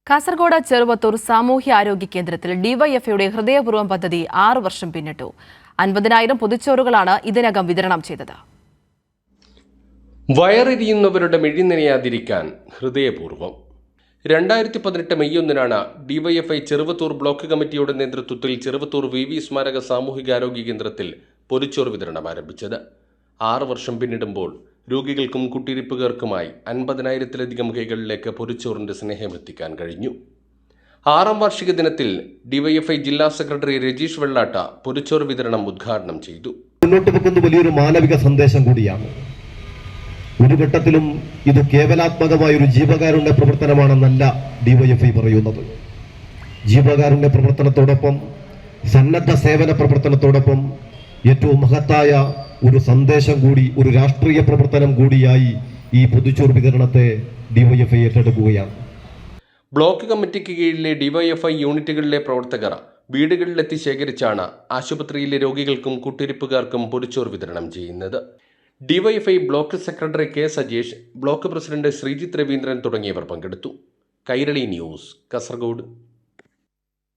കാസർഗോഡ് ചെറുവത്തൂർ സാമൂഹ്യാരോഗ്യ കേന്ദ്രത്തിൽ ഡിവൈഎഫ്ഐയുടെ ഹൃദയപൂർവ്വം പദ്ധതി 6 വർഷം പിന്നിട്ടു. 50,000 പൊതിച്ചോറുകളാണ് ഇതിനകം വിതരണം ചെയ്തത്. വയറെരിയുന്നവരുടെ മിഴി നനയാതിരിക്കാൻ ഹൃദയപൂർവ്വം 2018 മെയ് 1 ഡിവൈഎഫ്ഐ ചെറുവത്തൂർ ബ്ലോക്ക് കമ്മിറ്റിയുടെ നേതൃത്വത്തിൽ ചെറുവത്തൂർ വി സ്മാരക സാമൂഹികാരോഗ്യ കേന്ദ്രത്തിൽ പൊതിച്ചോറ് വിതരണം ആരംഭിച്ചത്. 6 വർഷം പിന്നിടുമ്പോൾ രോഗികൾക്കും കുട്ടിയിരിപ്പുകാർക്കുമായി 50,000-ലധികം കൈകളിലേക്ക് പൊതിച്ചോറിന്റെ സ്നേഹമെത്തിക്കാൻ കഴിഞ്ഞു. 6ാം വാർഷിക ദിനത്തിൽ ഡിവൈഎഫ്ഐ ജില്ലാ സെക്രട്ടറി രജീഷ് വെള്ളാട്ട പൊതിച്ചോറ് വിതരണം ഉദ്ഘാടനം ചെയ്തു. മുന്നോട്ട് വെക്കുന്ന വലിയൊരു മാനവിക സന്ദേശം കൂടിയാണ്. ഒരു ഘട്ടത്തിലും ഇത് കേവലാത്മകമായ ഒരു ജീവകാരുണ്യ പ്രവർത്തനമാണെന്നല്ല ഡിവൈഎഫ്ഐ പറയുന്നത്. ജീവകാരുണ്യ പ്രവർത്തനത്തോടൊപ്പം സന്നദ്ധ സേവന പ്രവർത്തനത്തോടൊപ്പം ഏറ്റവും മഹത്തായ ഒരു സന്ദേശം കൂടി, ഒരു രാഷ്ട്രീയ പ്രവർത്തനം കൂടിയായി ഈ പൊതിച്ചോറ് വിതരണത്തെ ഡിവൈഎഫ്ഐ ഏറ്റെടുക്കുകയാണ്. ബ്ലോക്ക് കമ്മിറ്റിക്ക് കീഴിലെ ഡിവൈഎഫ്ഐ യൂണിറ്റുകളിലെ പ്രവർത്തകർ വീടുകളിലെത്തി ശേഖരിച്ചാണ് ആശുപത്രിയിലെ രോഗികൾക്കും കുട്ടിയിരിപ്പുകാർക്കും പൊതിച്ചോറ് വിതരണം ചെയ്യുന്നത്. DYFI block secretary K Sajesh, block president Sreejith Raveendran തുടങ്ങിയവർ പങ്കെടുത്തു. കൈരളി ന്യൂസ്, കാസർഗോഡ്.